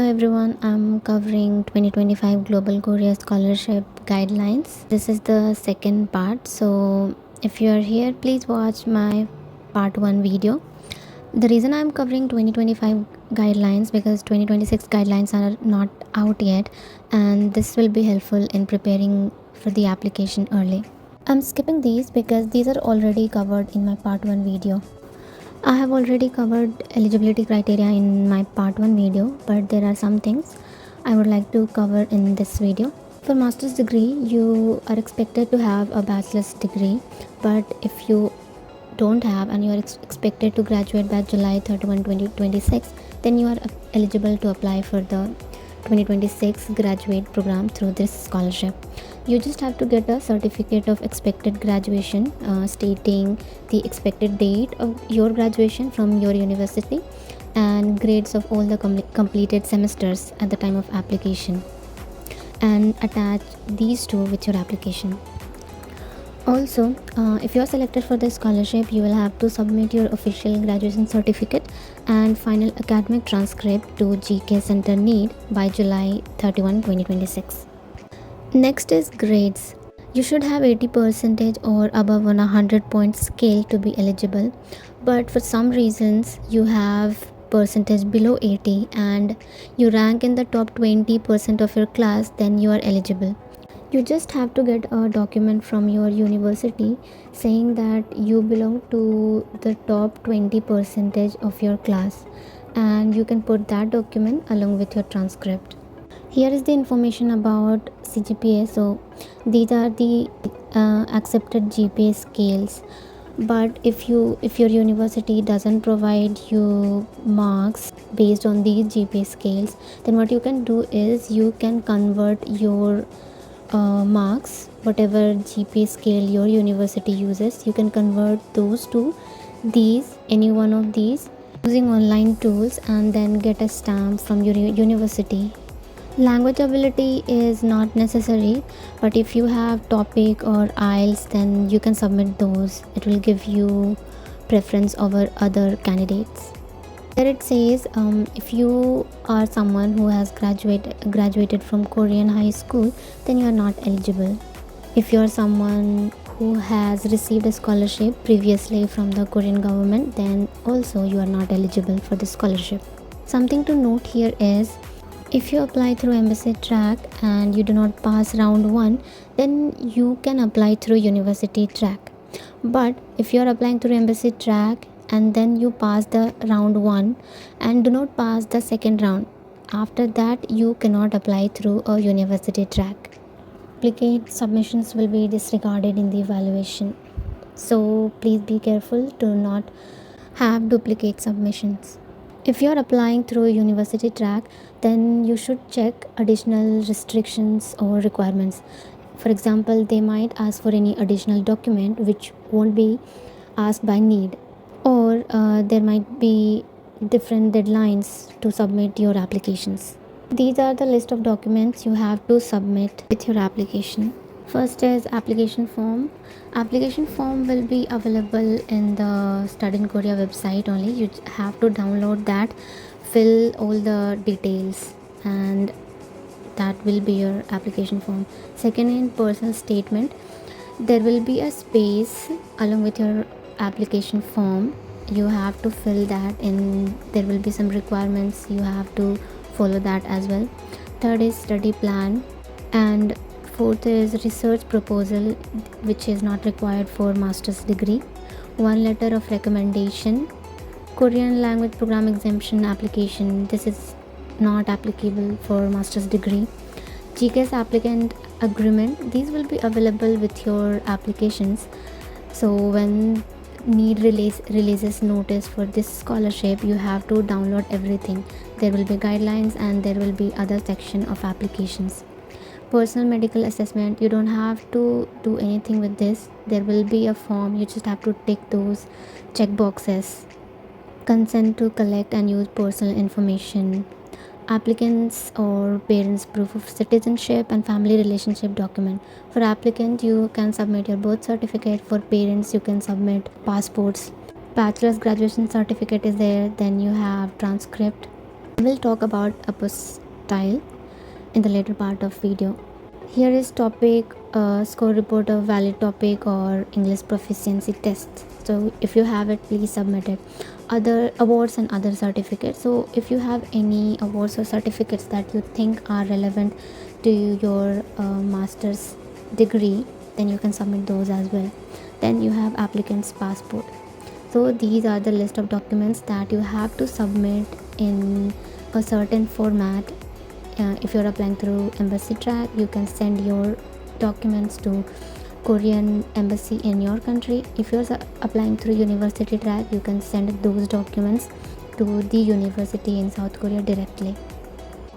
everyone, I'm covering 2025 Global Korea Scholarship Guidelines. This is the second part, so if you are here, please watch my part 1 video. The reason I'm covering 2025 guidelines because 2026 guidelines are not out yet, and this will be helpful in preparing for the application early. I'm skipping these because these are already covered in my part 1 video. I have already covered eligibility criteria in my part 1 video, but there are some things I would like to cover in this video. For master's degree, you are expected to have a bachelor's degree, but if you don't have and you are expected to graduate by July 31, 2026, then you are eligible to apply for the 2026 graduate program through this scholarship. You just have to get a certificate of expected graduation stating the expected date of your graduation from your university and grades of all the completed semesters at the time of application, and attach these two with your application. Also, if you are selected for the scholarship, you will have to submit your official graduation certificate and final academic transcript to GK Center Need by July 31, 2026. Next is grades. You should have 80% or above on a 100-point scale to be eligible, but for some reasons you have percentage below 80 and you rank in the top 20% of your class, then you are eligible. You just have to get a document from your university saying that you belong to the top 20% of your class, and you can put that document along with your transcript. Here is the information about CGPA. So these are the accepted GPA scales, but if your university doesn't provide you marks based on these GPA scales, then what you can do is you can convert your marks, whatever GPA scale your university uses, you can convert those to any one of these using online tools and then get a stamp from your university. Language ability is not necessary, but if you have TOEIC or IELTS, then you can submit those. It will give you preference over other candidates. There it says if you are someone who has graduated from Korean high school, then you are not eligible. If you are someone who has received a scholarship previously from the Korean government, then also you are not eligible for the scholarship. Something to note here is if you apply through embassy track and you do not pass round 1, then you can apply through university track. But if you are applying through embassy track and then you pass the round 1 and do not pass the second round, after that you cannot apply through a university track. Duplicate submissions will be disregarded in the evaluation, so please be careful to not have duplicate submissions. If you are applying through a university track, then you should check additional restrictions or requirements. For example, they might ask for any additional document which won't be asked by need, or there might be different deadlines to submit your applications. These are the list of documents you have to submit with your application. First is application form. Application form will be available in the Study in Korea website only. You have to download that, fill all the details, and that will be your application form. Second, in personal statement, there will be a space along with your application form. You have to fill that in. There will be some requirements, you have to follow that as well. Third is study plan, and fourth is research proposal, which is not required for master's degree. One letter of recommendation. Korean language program exemption application, this is not applicable for master's degree. GK's applicant agreement, these will be available with your applications. So when need releases notice for this scholarship, you have to download everything. There will be guidelines and there will be other section of applications. Personal medical assessment, you don't have to do anything with this. There will be a form, you just have to tick those check boxes. Consent to collect and use personal information. Applicants or parents proof of citizenship and family relationship document. For applicant, you can submit your birth certificate. For parents, you can submit passports. Bachelor's graduation certificate is there. Then you have transcript. I will talk about apostille in the later part of video. Here is topic, score report of valid topic or English proficiency test. So if you have it, please submit it. Other awards and other certificates. So if you have any awards or certificates that you think are relevant to your master's degree, then you can submit those as well. Then you have applicant's passport. So these are the list of documents that you have to submit in a certain format. If you're applying through embassy track, you can send your documents to Korean embassy in your country. If you're applying through university track, you can send those documents to the university in South Korea directly.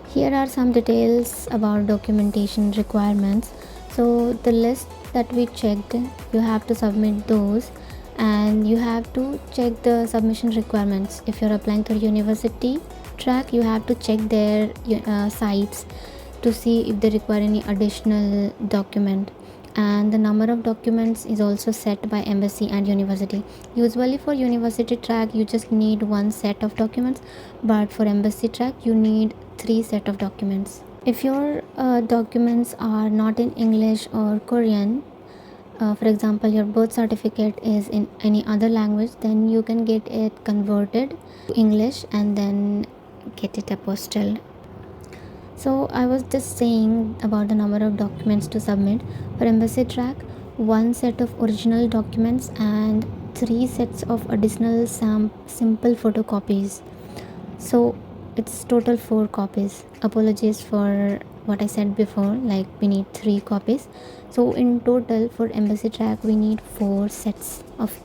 Here are some details about documentation requirements. So the list that we checked, you have to submit those, and you have to check the submission requirements. If you're applying through university track, you have to check their sites to see if they require any additional document, and the number of documents is also set by embassy and university. Usually for university track you just need one set of documents, but for embassy track you need 3 set of documents. If your documents are not in English or Korean, for example your birth certificate is in any other language, then you can get it converted to English and then get it apostilled. So I was just saying about the number of documents to submit. For embassy track, 1 set of original documents and 3 sets of additional simple photocopies. So it's total 4 copies. Apologies for what I said before, like we need 3 copies. So in total for embassy track we need 4 sets of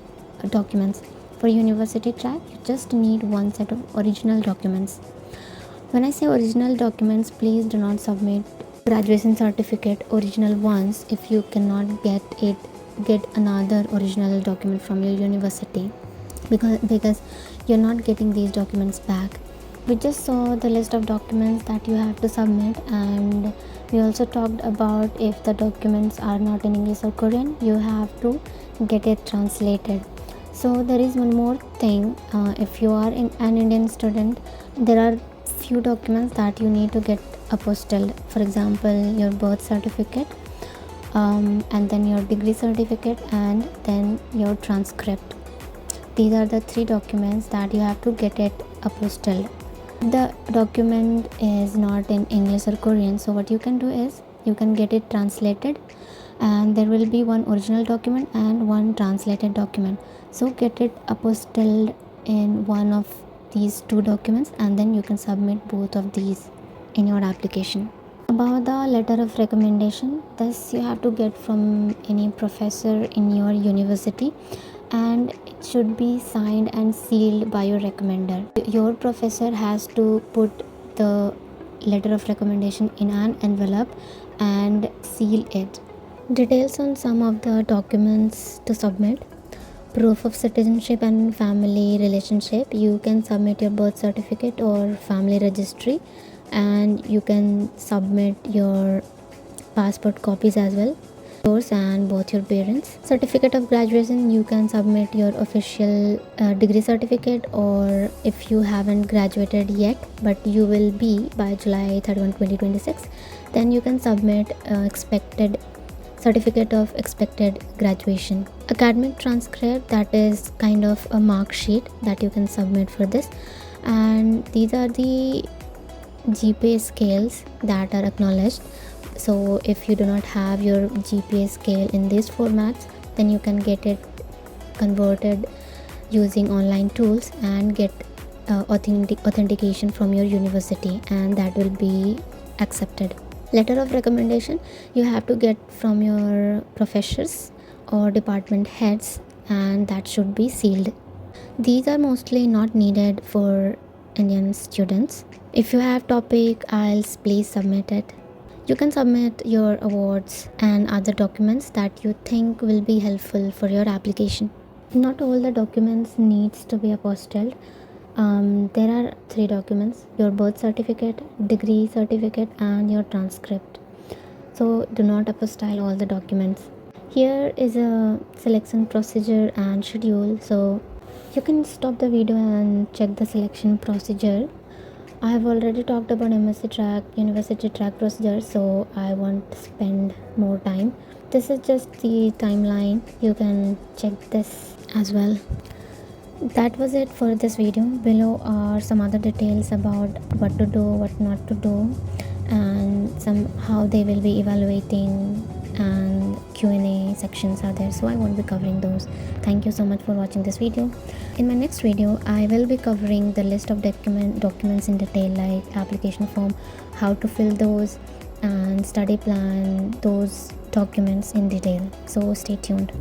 documents. For university track you just need 1 set of original documents. When I say original documents, please do not submit graduation certificate original ones if you cannot get another original document from your university, because you're not getting these documents back. We just saw the list of documents that you have to submit, and we also talked about if the documents are not in English or Korean, you have to get it translated. So there is one more thing. If you are an Indian student, there are few documents that you need to get apostilled. For example, your birth certificate, and then your degree certificate, and then your transcript. These are the 3 documents that you have to get it apostilled. The document is not in English or Korean, so what you can do is you can get it translated, and there will be one original document and one translated document. So get it apostilled in one of these 2 documents, and then you can submit both of these in your application. About the letter of recommendation, this you have to get from any professor in your university, and it should be signed and sealed by your recommender. Your professor has to put the letter of recommendation in an envelope and seal it. Details on some of the documents to submit: proof of citizenship and family relationship. You can submit your birth certificate or family registry, and you can submit your passport copies as well, yours and both your parents. Certificate of graduation, you can submit your official degree certificate, or if you haven't graduated yet but you will be by July 31, 2026, then you can submit expected certificate of expected graduation. Academic transcript, that is kind of a mark sheet that you can submit for this, and these are the GPA scales that are acknowledged. So if you do not have your GPA scale in these formats, then you can get it converted using online tools and get authentication from your university, and that will be accepted. Letter of recommendation, you have to get from your professors or department heads, and that should be sealed. These are mostly not needed for Indian students. If you have topic IELTS, please submit it. You can submit your awards and other documents that you think will be helpful for your application. Not all the documents needs to be apostilled. There are 3 documents: your birth certificate, degree certificate, and your transcript. So do not apostille all the documents. Here is a selection procedure and schedule. So you can stop the video and check the selection procedure. I have already talked about MSc track, university track procedure, so I won't spend more time. This is just the timeline. You can check this as well. That was it for this video. Below are some other details about what to do, what not to do, and some how they will be evaluating, and Q&A sections are there, so I won't be covering those. Thank you so much for watching this video. In my next video I will be covering the list of documents in detail, like application form, how to fill those, and study plan, those documents in detail. So stay tuned.